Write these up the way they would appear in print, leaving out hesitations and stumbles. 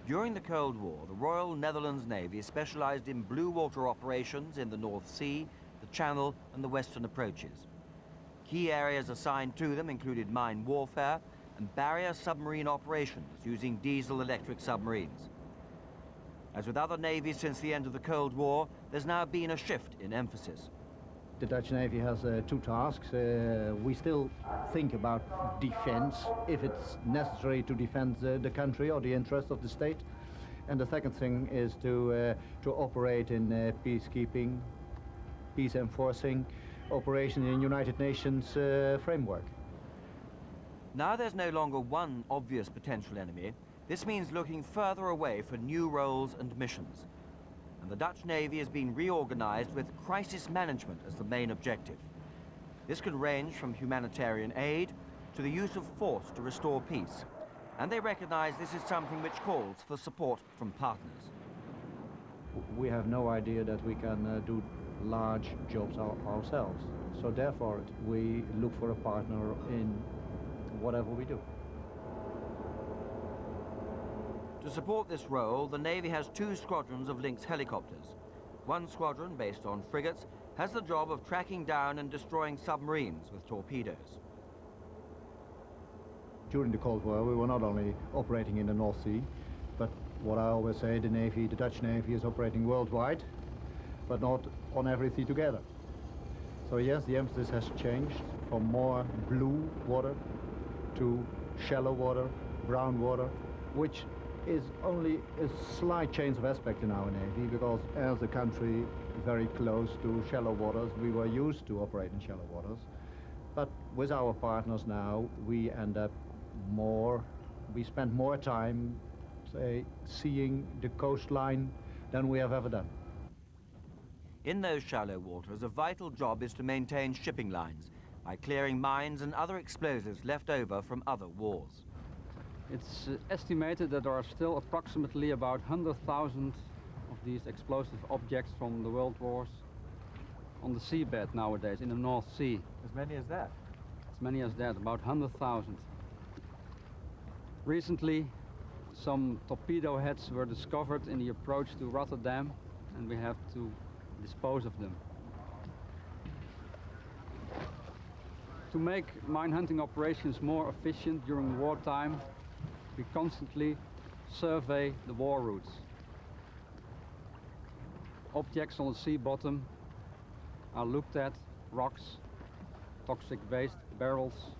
During the Cold War, the Royal Netherlands Navy specialized in blue water operations in the North Sea, the Channel and the western approaches. Key areas assigned to them included mine warfare and barrier submarine operations using diesel-electric submarines. As with other navies since the end of the Cold War, there's now been a shift in emphasis. The Dutch Navy has two tasks. We still think about defense, if it's necessary to defend the country or the interests of the state. And the second thing is to operate in peacekeeping, peace enforcing operation in United Nations framework. Now there's no longer one obvious potential enemy. This means looking further away for new roles and missions. And the Dutch Navy has been reorganized with crisis management as the main objective. This can range from humanitarian aid to the use of force to restore peace. And they recognize this is something which calls for support from partners. We have no idea that we can do large jobs ourselves. So therefore, we look for a partner in whatever we do. To support this role, the Navy has two squadrons of Lynx helicopters. One squadron, based on frigates, has the job of tracking down and destroying submarines with torpedoes. During the Cold War, we were not only operating in the North Sea, but what I always say, the Dutch Navy is operating worldwide, but not on every sea together. So yes, the emphasis has changed from more blue water to shallow water, brown water, which is only a slight change of aspect in our Navy, because as a country very close to shallow waters, we were used to operate in shallow waters. But with our partners now, we spend more time, say, seeing the coastline than we have ever done. In those shallow waters, a vital job is to maintain shipping lines by clearing mines and other explosives left over from other wars. It's estimated that there are still approximately about 100,000 of these explosive objects from the world wars on the seabed nowadays in the North Sea. As many as that? As many as that, about 100,000. Recently, some torpedo heads were discovered in the approach to Rotterdam, and we have to dispose of them. To make mine hunting operations more efficient during wartime, we constantly survey the war routes. Objects on the sea bottom are looked at, rocks, toxic waste barrels,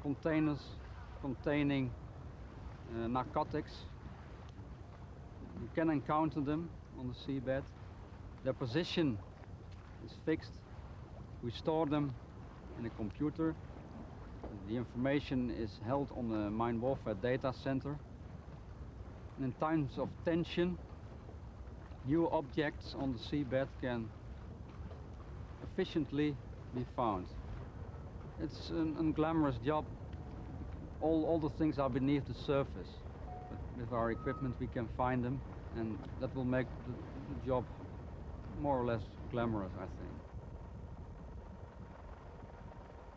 containers containing narcotics. You can encounter them on the seabed. Their position is fixed. We store them in a computer. The information is held on the mine warfare data center. And in times of tension, new objects on the seabed can efficiently be found. It's an unglamorous job. All the things are beneath the surface. But with our equipment we can find them, and that will make the job more or less glamorous, I think.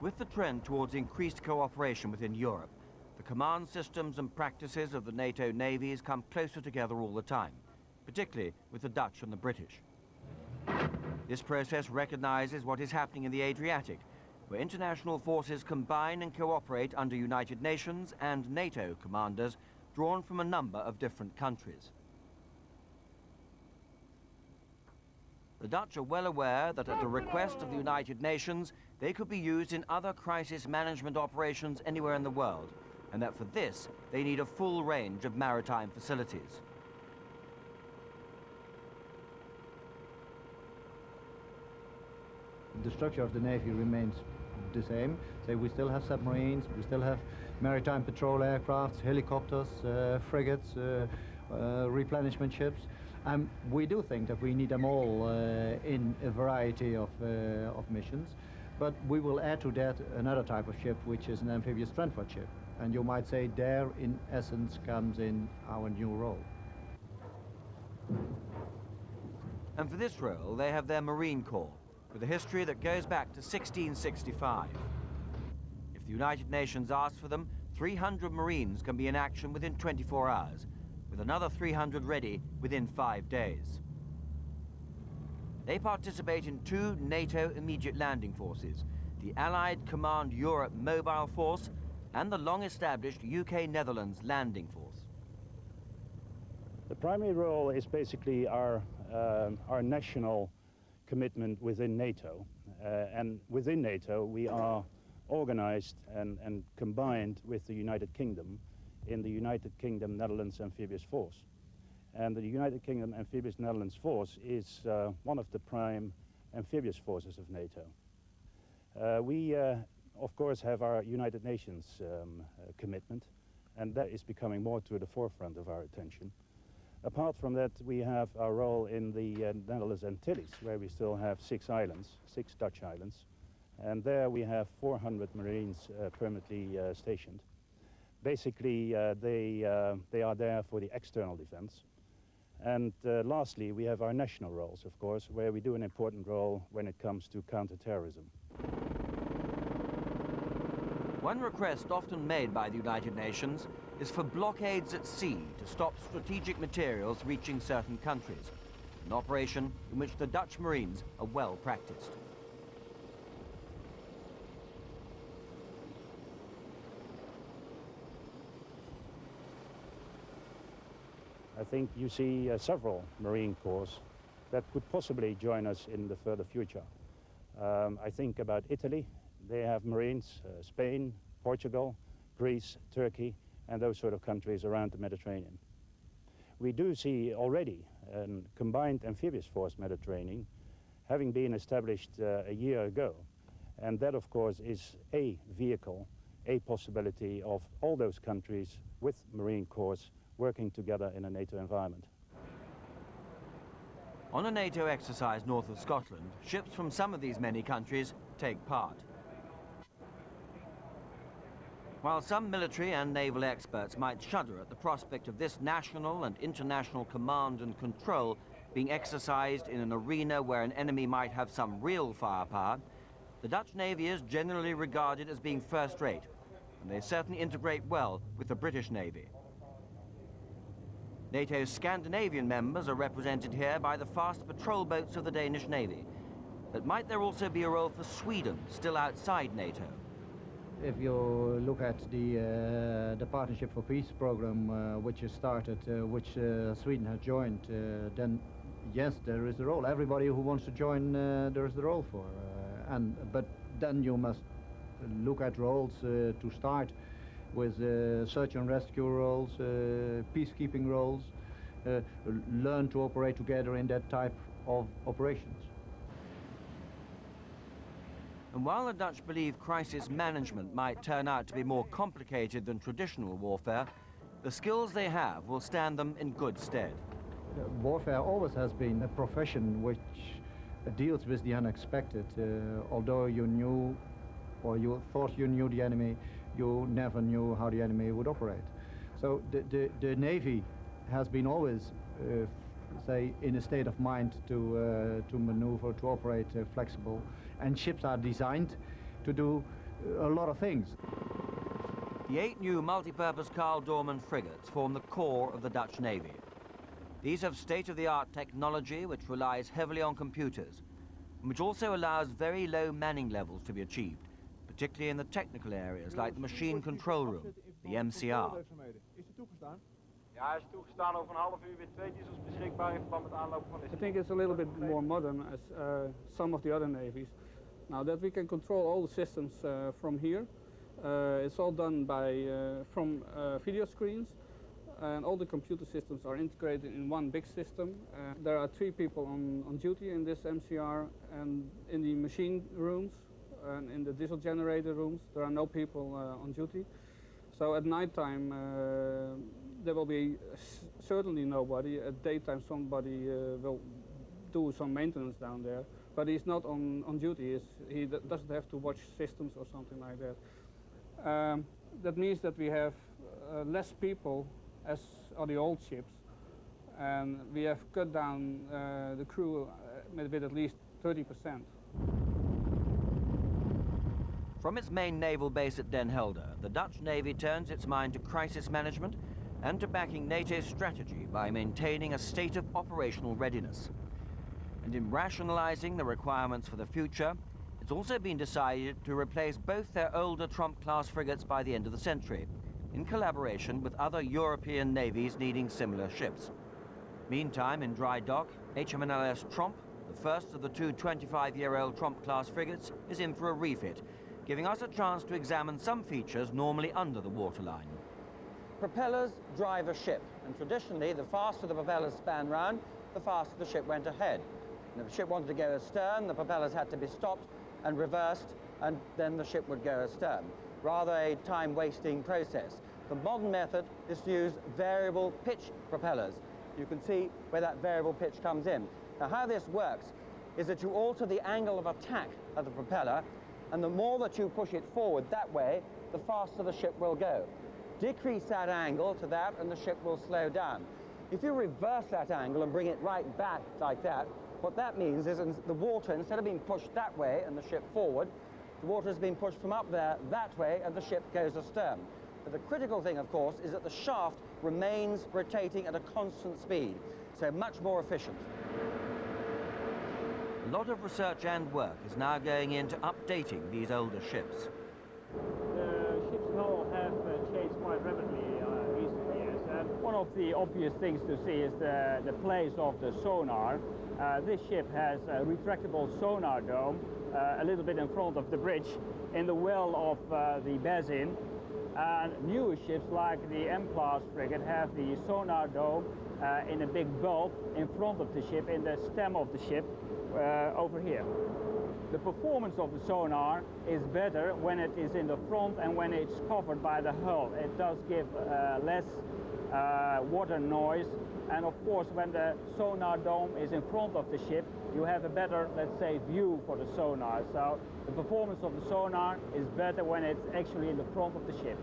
With the trend towards increased cooperation within Europe, the command systems and practices of the NATO navies come closer together all the time, particularly with the Dutch and the British. This process recognizes what is happening in the Adriatic, where international forces combine and cooperate under United Nations and NATO commanders drawn from a number of different countries. The Dutch are well aware that at the request of the United Nations, they could be used in other crisis management operations anywhere in the world, and that for this, they need a full range of maritime facilities. The structure of the Navy remains the same. So we still have submarines, we still have maritime patrol aircraft, helicopters, frigates, replenishment ships. We do think that we need them all in a variety of missions, but we will add to that another type of ship, which is an amphibious transport ship. And you might say there, in essence, comes in our new role. And for this role, they have their Marine Corps, with a history that goes back to 1665. If the United Nations asks for them, 300 Marines can be in action within 24 hours, with another 300 ready within 5 days. They participate in 2 NATO immediate landing forces, the Allied Command Europe Mobile Force and the long-established UK-Netherlands Landing Force. The primary role is basically our national commitment within NATO. And within NATO, we are organized and combined with the United Kingdom in the United Kingdom Netherlands Amphibious Force. And the United Kingdom Amphibious Netherlands Force is one of the prime amphibious forces of NATO. We, of course, have our United Nations commitment, and that is becoming more to the forefront of our attention. Apart from that, we have our role in the Netherlands Antilles, where we still have 6 islands, 6 Dutch islands, and there we have 400 Marines permanently stationed. Basically, they are there for the external defense. And lastly, we have our national roles, of course, where we do an important role when it comes to counter-terrorism. One request often made by the United Nations is for blockades at sea to stop strategic materials reaching certain countries, an operation in which the Dutch Marines are well practiced. I think you see several Marine Corps that could possibly join us in the further future. I think about Italy. They have Marines, Spain, Portugal, Greece, Turkey, and those sort of countries around the Mediterranean. We do see already a combined amphibious force Mediterranean having been established a year ago. And that, of course, is a vehicle, a possibility of all those countries with Marine Corps working together in a NATO environment. On a NATO exercise north of Scotland, ships from some of these many countries take part. While some military and naval experts might shudder at the prospect of this national and international command and control being exercised in an arena where an enemy might have some real firepower, the Dutch Navy is generally regarded as being first-rate, and they certainly integrate well with the British Navy. NATO's Scandinavian members are represented here by the fast patrol boats of the Danish Navy. But might there also be a role for Sweden, still outside NATO? If you look at the Partnership for Peace program, which is started, which Sweden has joined, then yes, there is a role. Everybody who wants to join, there is the role for. But then you must look at roles to start with search and rescue roles, peacekeeping roles, learn to operate together in that type of operations. And while the Dutch believe crisis management might turn out to be more complicated than traditional warfare, the skills they have will stand them in good stead. Warfare always has been a profession which deals with the unexpected. Although you knew, or you thought you knew the enemy, you never knew how the enemy would operate. So the Navy has been always, say, in a state of mind to maneuver, to operate flexible. And ships are designed to do a lot of things. The 8 new multi-purpose Carl Doorman frigates form the core of the Dutch Navy. These have state-of-the-art technology which relies heavily on computers, and which also allows very low manning levels to be achieved, particularly in the technical areas like the machine control room, the MCR. Ja, hij is toegestaan over een half uur weer 2 diesels beschikbaar in verband met aanlopen van de... I think it's a little bit more modern as some of the other navies. Now that we can control all the systems from here, it's all done by from video screens, and all the computer systems are integrated in one big system. There are 3 people on duty in this MCR, and in the machine rooms and in the diesel generator rooms there are no people on duty. So at night time there will be certainly nobody. At daytime somebody will do some maintenance down there, but he's not on duty. He doesn't have to watch systems or something like that. That means that we have less people as on the old ships, and we have cut down the crew with at least 30%. From its main naval base at Den Helder, the Dutch Navy turns its mind to crisis management and to backing NATO's strategy by maintaining a state of operational readiness. And in rationalizing the requirements for the future, it's also been decided to replace both their older Trump-class frigates by the end of the century, in collaboration with other European navies needing similar ships. Meantime, in dry dock, HMNLS Tromp, the first of the two 25-year-old Tromp-class frigates, is in for a refit, giving us a chance to examine some features normally under the waterline. Propellers drive a ship, and traditionally, the faster the propellers span round, the faster the ship went ahead. And if the ship wanted to go astern, the propellers had to be stopped and reversed, and then the ship would go astern. Rather a time-wasting process. The modern method is to use variable pitch propellers. You can see where that variable pitch comes in. Now, how this works is that you alter the angle of attack of the propeller, and the more that you push it forward that way, the faster the ship will go. Decrease that angle to that, and the ship will slow down. If you reverse that angle and bring it right back like that, what that means is the water, instead of being pushed that way and the ship forward, the water has been pushed from up there that way, and the ship goes astern. But the critical thing, of course, is that the shaft remains rotating at a constant speed, so much more efficient. A lot of research and work is now going into updating these older ships. The ship's hull have changed quite rapidly in recent years, and one of the obvious things to see is the place of the sonar. This ship has a retractable sonar dome a little bit in front of the bridge in the well of the basin, and newer ships like the M-class frigate have the sonar dome in a big bulb in front of the ship, in the stem of the ship over here. The performance of the sonar is better when it is in the front and when it's covered by the hull. It does give less water noise, and of course when the sonar dome is in front of the ship, you have a better, let's say, view for the sonar. So the performance of the sonar is better when it's actually in the front of the ship.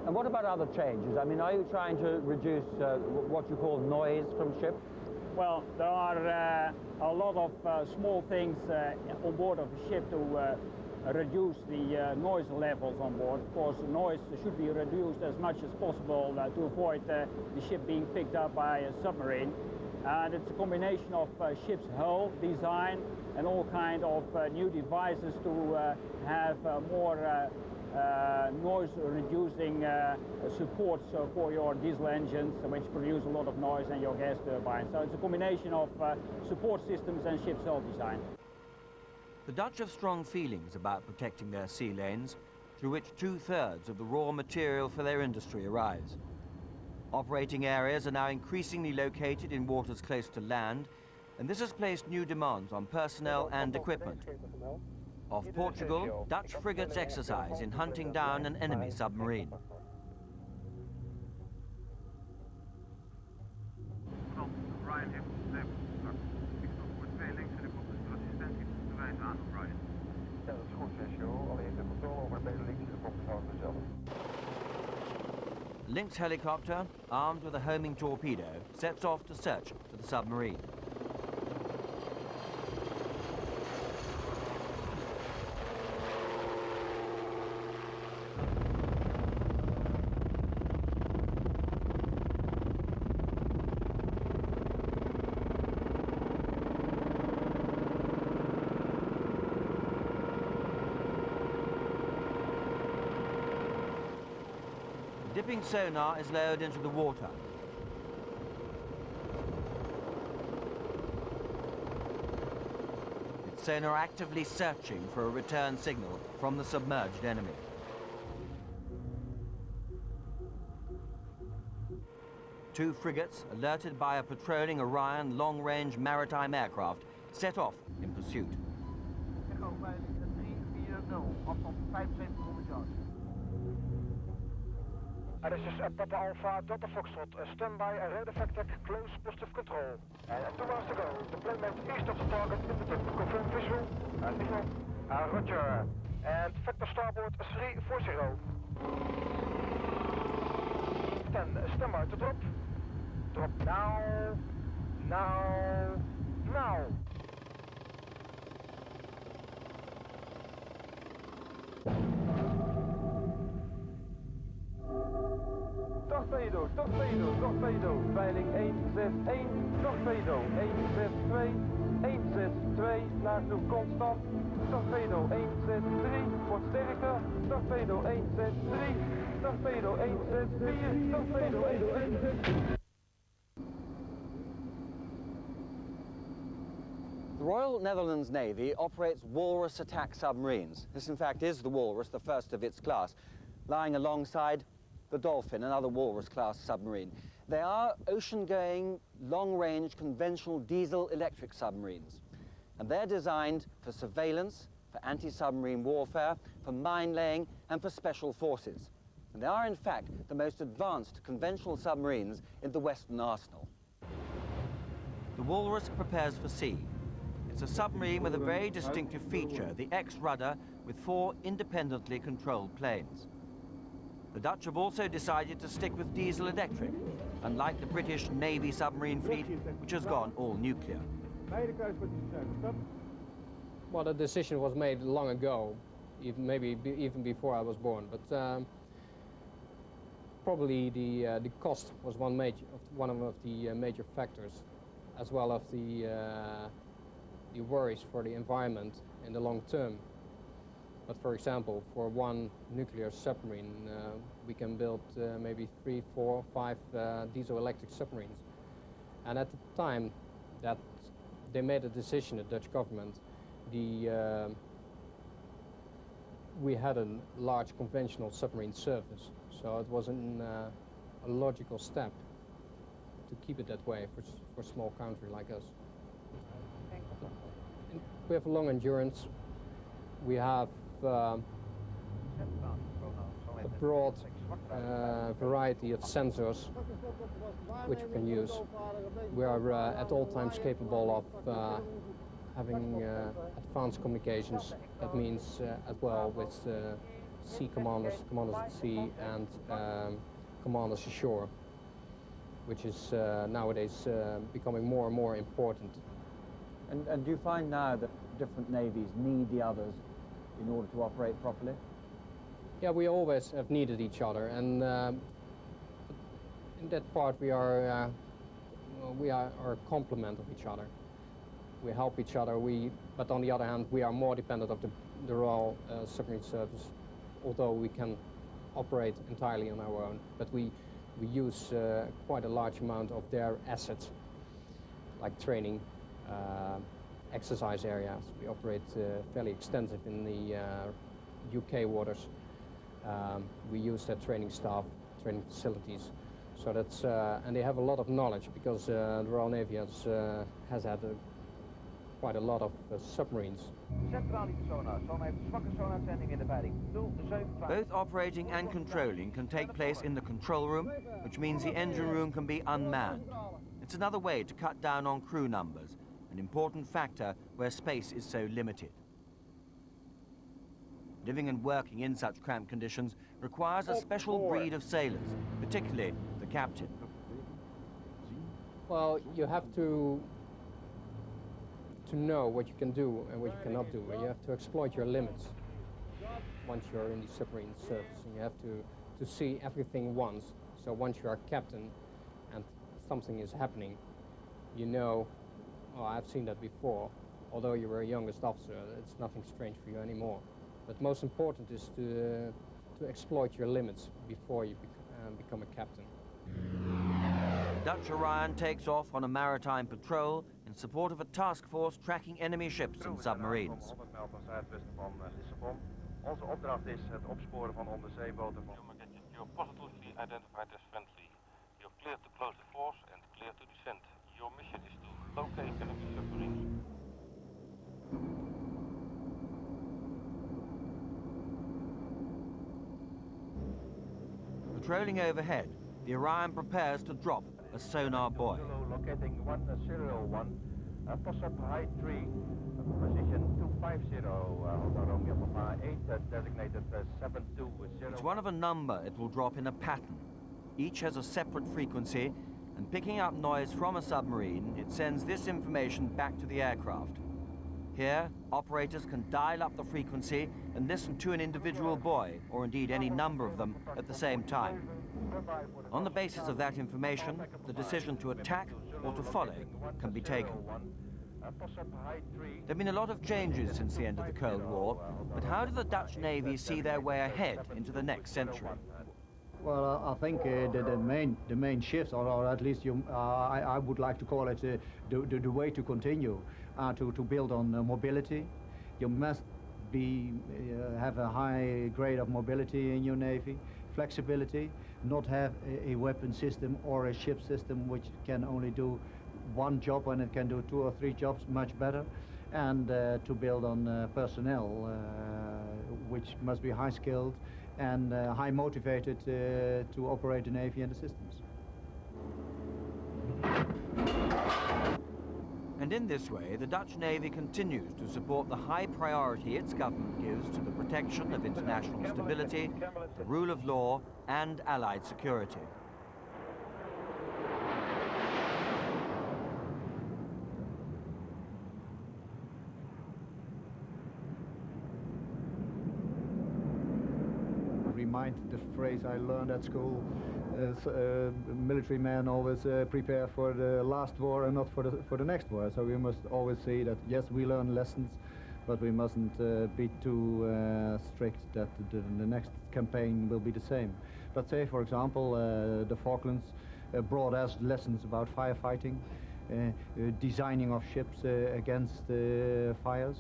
And what about other changes? I mean, are you trying to reduce what you call noise from ships? Well, there are a lot of small things on board of a ship to reduce the noise levels on board. Of course, noise should be reduced as much as possible to avoid the ship being picked up by a submarine. And it's a combination of ship's hull design and all kind of new devices to have more noise-reducing supports for your diesel engines, which produce a lot of noise, and your gas turbines. So it's a combination of support systems and ship's hull design. The Dutch have strong feelings about protecting their sea lanes, through which 2/3 of the raw material for their industry arrives. Operating areas are now increasingly located in waters close to land, and this has placed new demands on personnel and equipment. Off Portugal, Dutch frigates exercise in hunting down an enemy submarine. Ryan heeft contact. Ik stond voor 2 links en ik hoop dat de assistentie te wijzen aan op Ryan. Ja, dat is goed, Sergio. Alleen de controle over de links komt houden we zelf. Lynx helicopter, armed with a homing torpedo, sets off to search for the submarine. Dipping sonar is lowered into the water. Its sonar actively searching for a return signal from the submerged enemy. Two frigates, alerted by a patrolling Orion long-range maritime aircraft, set off in pursuit. Echo bij 340, afstand 7500 yards. This is Papa Alpha, Delta Foxtrot, standby, radar effect, close, positive control. And 2 hours to go. Deployment east of the target, independent, confirm visual. Visual. Roger. And vector starboard 340. 10, standby to drop. Drop now. Now. Now. torpedo, torpedo, torpedo, peiling 161, torpedo 162, 162, nagenoeg constant, torpedo 163, wordt sterker, torpedo 163, torpedo 164, torpedo 163. The Royal Netherlands Navy operates Walrus attack submarines. This, in fact, is the Walrus, the first of its class, lying alongside the Dolphin, another Walrus-class submarine. They are ocean-going, long-range, conventional diesel-electric submarines. And they're designed for surveillance, for anti-submarine warfare, for mine-laying, and for special forces. And they are, in fact, the most advanced conventional submarines in the Western arsenal. The Walrus prepares for sea. It's a submarine with a very distinctive feature, the X-rudder with 4 independently controlled planes. The Dutch have also decided to stick with diesel-electric, unlike the British Navy submarine fleet, which has gone all nuclear. Well, the decision was made long ago, maybe even before I was born, but probably the cost was one of the major factors, as well as the worries for the environment in the long term. But for example, for one nuclear submarine, we can build maybe 3, 4, 5 diesel-electric submarines. And at the time that they made a decision, the Dutch government, we had a large conventional submarine service, so it was a logical step to keep it that way for a small country like us. And we have long endurance. We have a broad variety of sensors which we can use. We are at all times capable of having advanced communications. That means as well with sea commanders, commanders at sea, and commanders ashore, which is nowadays becoming more and more important. And do you find now that different navies need the others in order to operate properly? Yeah, we always have needed each other, and in that part we are a complement of each other. We help each other. But on the other hand, we are more dependent of the Royal Submarine Service, although we can operate entirely on our own. But we use quite a large amount of their assets, like training, exercise areas. We operate fairly extensive in the UK waters. We use their training staff, training facilities. So that's and they have a lot of knowledge because the Royal Navy has had quite a lot of submarines. Both operating and controlling can take place in the control room, which means the engine room can be unmanned. It's another way to cut down on crew numbers, an important factor where space is so limited. Living and working in such cramped conditions requires a special breed of sailors, particularly the captain. Well, you have to know what you can do and what you cannot do, and you have to exploit your limits once you're in the submarine service, and you have to see everything once. So once you are captain and something is happening, you know, oh, I've seen that before. Although you were a youngest officer, it's nothing strange for you anymore. But most important is to exploit your limits before you become a captain. Dutch Orion takes off on a maritime patrol in support of a task force tracking enemy ships and submarines. Onze opdracht is het opsporen van onderzeeboten van... You're positively identified as friendly. You're cleared to close the force and clear to descend. Your mission is to locate enemy submarines. Patrolling overhead, the Orion prepares to drop a sonar buoy. Locating 101, pass up height 3, position 250, Hotel Romeo Papa 8, designated 720. It's one of a number it will drop in a pattern. Each has a separate frequency, and picking up noise from a submarine, it sends this information back to the aircraft. Here, operators can dial up the frequency and listen to an individual buoy, or indeed any number of them, at the same time. On the basis of that information, the decision to attack or to follow can be taken. There have been a lot of changes since the end of the Cold War, but how do the Dutch Navy see their way ahead into the next century? Well, I think the main shift, or at least I would like to call it the way to continue, to build on mobility. You must have a high grade of mobility in your Navy, flexibility, not have a weapon system or a ship system which can only do one job when it can do 2 or 3 jobs much better, and to build on personnel which must be high skilled and high motivated to operate the Navy and the systems. And in this way, the Dutch Navy continues to support the high priority its government gives to the protection of international stability, the rule of law, and Allied security. Remind the phrase I learned at school. Military men always prepare for the last war and not for the next war. So we must always say that yes, we learn lessons, but we mustn't be too strict that the next campaign will be the same. Let's say, for example, the Falklands brought us lessons about firefighting, designing of ships against fires.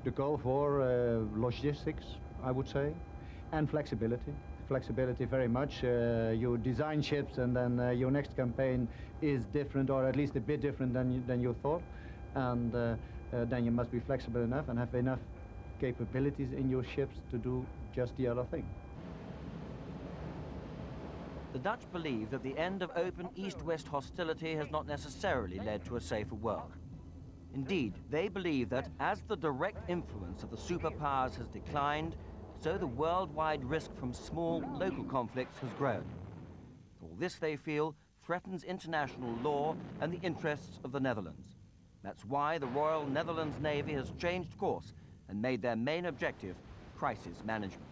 The Gulf War, logistics, I would say, and flexibility. Flexibility very much. You design ships and then your next campaign is different, or at least a bit different than you thought. And then you must be flexible enough and have enough capabilities in your ships to do just the other thing. The Dutch believe that the end of open East-West hostility has not necessarily led to a safer world. Indeed, they believe that as the direct influence of the superpowers has declined, so the worldwide risk from small local conflicts has grown. All this, they feel, threatens international law and the interests of the Netherlands. That's why the Royal Netherlands Navy has changed course and made their main objective crisis management.